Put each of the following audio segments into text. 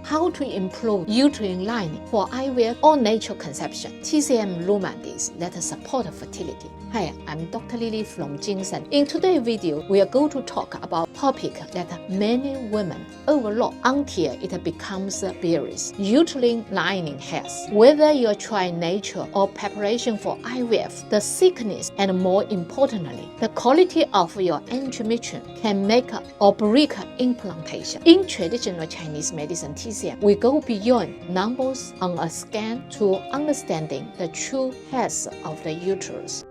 how to improve uterine lining for IVF or natural conception. TCM Remedies that support fertility. Hi, I'm Dr. Lily from GinSen. In today's video, we are going to talk about a topic that many women overlook until it becomes serious: uterine lining health. Whether you're trying natural or preparation for IVF, the thickness and more importantly, the quality of your endometrium can make or break implantation. In traditional Chinese medicine TCM, we go beyond numbers on a scan to understanding the true health of the uterus.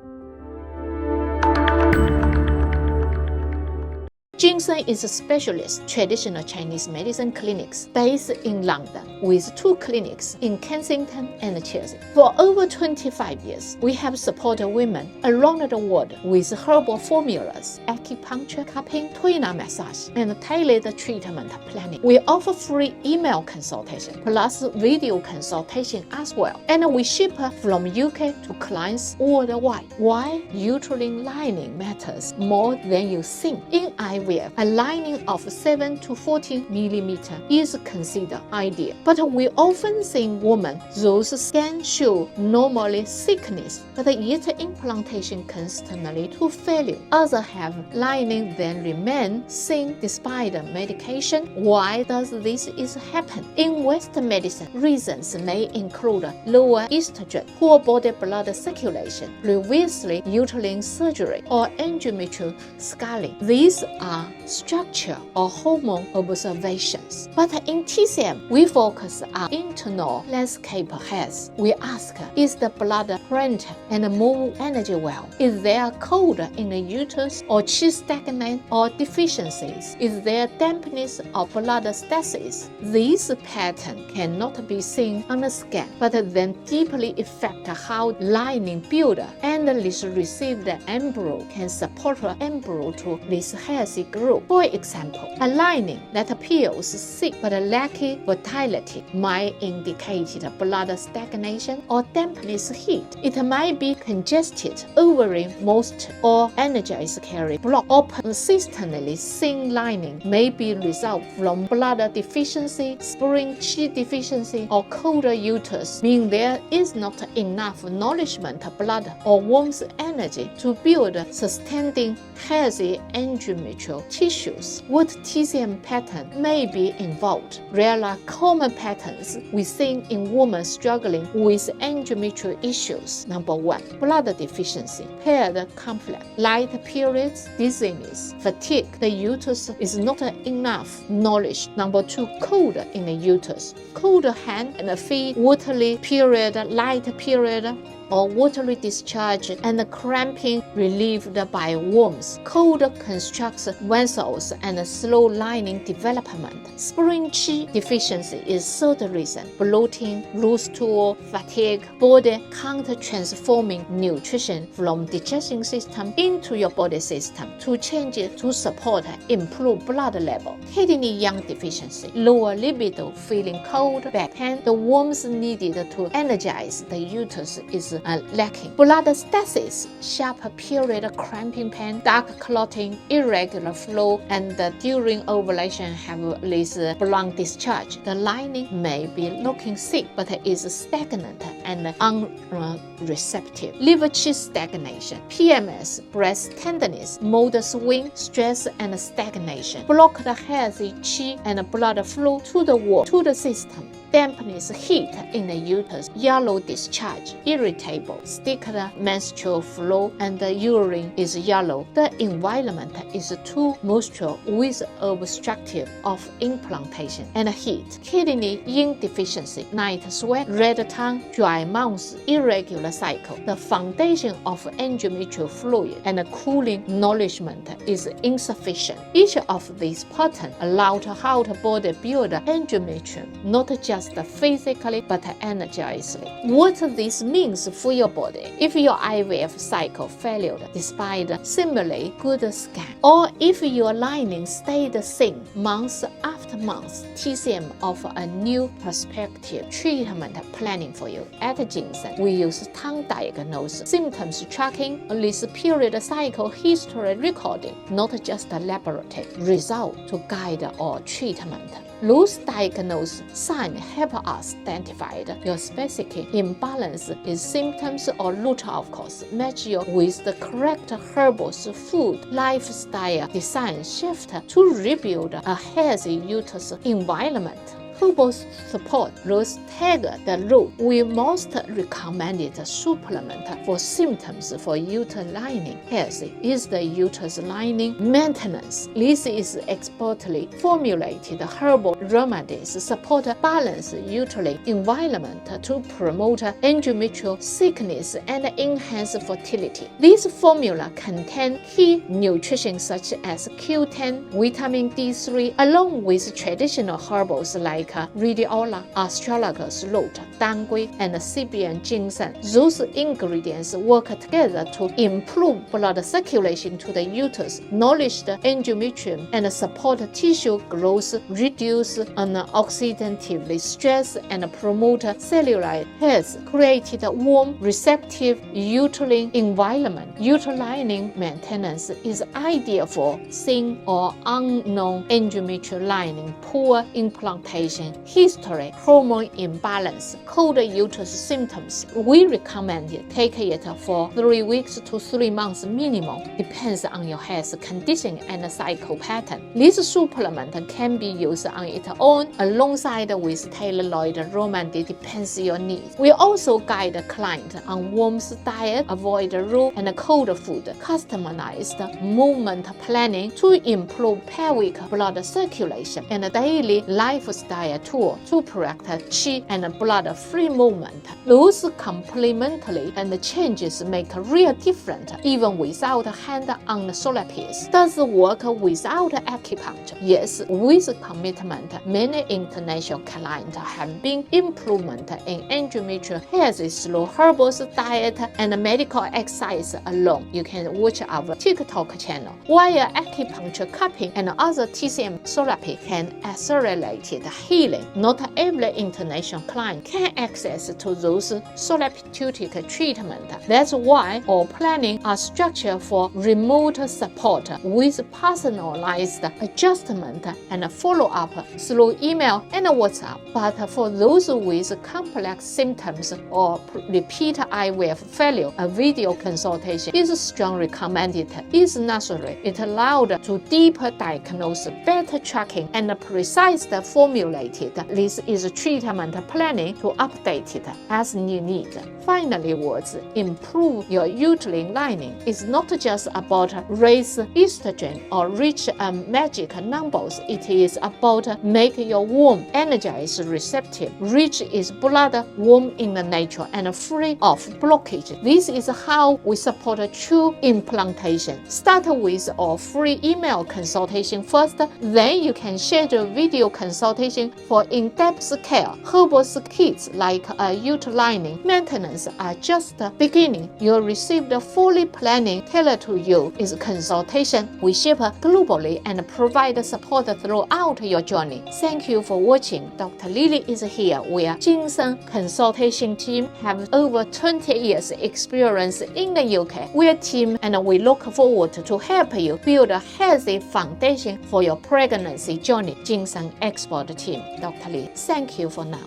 GinSen is a specialist traditional Chinese medicine clinics based in London with 2 clinics in Kensington and Chelsea. For over 25 years, we have supported women around the world with herbal formulas, acupuncture, cupping, twinner massage, and tailored treatment planning. We offer free email consultation plus video consultation as well, and we ship from UK to clients worldwide. Why uterine lining matters more than you think. In IVF, a lining of 7 to 14 mm is considered ideal, but we often see women those scans show normally thickness, but yet implantation constantly to failure. Others have lining then remain thin despite medication. Why does this happen? In Western medicine, reasons may include lower estrogen, poor body blood circulation, previously uterine surgery, or endometrial scarring. These are structure or hormone observations. But in TCM, we focus on internal landscape health. We ask, is the blood current and move energy well? Is there cold in the uterus or chi stagnant or deficiencies? Is there dampness or blood stasis? These patterns cannot be seen on the scan, but then deeply affect how lining build and this received embryo can support embryo to this healthy growth. For example, a lining that appears thick but lacking vitality might indicate blood stagnation or dampness heat. It might be congested, ovary most or energized carry block, or persistently thin lining may be result from blood deficiency, spring chi deficiency, or colder uterus, meaning there is not enough nourishment, blood, or warmth energy to build sustaining healthy endometrial tissues. What TCM pattern may be involved? There are common patterns we see in women struggling with endometrial issues. Number 1, blood deficiency, paired conflict, light periods, dizziness, fatigue. The uterus is not enough nourished. Number 2, cold in the uterus, cold hand and feet, watery period, light period, or watery discharge, and cramping relieved by warmth. Cold constructs vessels and slow lining development. Spring chi deficiency is third reason. Bloating, loose stool, fatigue, body can't transforming nutrition from digestion system into your body system to change it to support improve blood level. Kidney yang deficiency, lower libido, feeling cold, back pain. The warmth needed to energize the uterus is lacking. Blood stasis, sharp period cramping pain, dark clotting, irregular flow, and during ovulation have this blunt discharge. The lining may be looking thick but is stagnant and unreceptive. Liver chi stagnation, PMS, breast tenderness, mood swing, stress, and stagnation. Block the healthy chi and blood flow to the wall, to the system. Dampness, heat in the uterus, yellow discharge, irritable, sticky menstrual flow, and the urine is yellow. The environment is too moisture with obstructive of implantation, and heat. Kidney yin deficiency, night sweat, red tongue, dry mouth, irregular cycle. The foundation of endometrial fluid and cooling nourishment is insufficient. Each of these patterns allow how the body build endometrium, not just physically but energizedly. What this means for your body: if your IVF cycle failed despite similarly good scan, or if your lining stayed the same month after month, TCM offers a new perspective treatment planning for you. At GinSen, we use tongue diagnosis, symptoms tracking, this period cycle history recording, not just a laboratory result to guide our treatment. Those diagnosed signs help us identify your specific imbalance in symptoms or root cause, match you with the correct herbal food lifestyle design shift to rebuild a healthy uterus environment. Herbal support those tag the route we most recommended supplement for symptoms for uterus lining health is the uterus lining maintenance. This is expertly formulated herbal remedies support balanced uterine environment to promote endometrial thickness and enhance fertility. This formula contains key nutrition such as Q10, vitamin D3, along with traditional herbals like Rhodiola, astragalus root, dangui, and Sibian GinSen. Those ingredients work together to improve blood circulation to the uterus, nourish the endometrium, and support tissue growth, reduce oxidative stress, and promote cellular health, created a warm, receptive uterine environment. Uterine lining maintenance is ideal for thin or unknown endometrial lining, poor implantation, history, hormone imbalance, cold uterus symptoms. We recommend taking it for 3 weeks to 3 months minimum, depends on your health condition and cycle pattern. This supplement can be used on its own alongside with tailored remedy depends your needs. We also guide the client on warm diet, avoid raw and cold food, customized movement planning to improve pelvic blood circulation, and daily lifestyle tool to practice chi and blood-free movement. Those complementary and changes make a real difference even without hand-on therapies. Does work without acupuncture? Yes, with commitment, many international clients have been implemented in endometrial health through herbal diet and medical exercise alone. You can watch our TikTok channel. While acupuncture cupping and other TCM therapy can accelerate the healing, not every international client can access to those therapeutic treatment. That's why our planning are structured for remote support with personalized adjustment and follow-up through email and WhatsApp. But for those with complex symptoms or repeat IVF failure, a video consultation is strongly recommended. Is necessary. It allowed to deeper diagnose, better tracking, and precisely formulated. This is treatment planning to update it as you need. Finally, words improve your uterine lining is not just about raise estrogen or reach magic numbers. It is about make your womb energized, receptive, rich is blood, warm in the nature, and free of blockage. This is how we support true implantation. Start with our free email consultation first, then you can schedule video consultation for in-depth care. Herbal kits like uterine lining maintenance are just the beginning. You'll receive the fully planning tailored to you is consultation. We ship globally and provide support throughout your journey. Thank you for watching. Dr. Lily is here. We are GinSen consultation team, have over 20 years experience in the UK. We are a team and we look forward to help you build a healthy foundation for your pregnancy journey. GinSen expert team. Dr. Lee, thank you for now.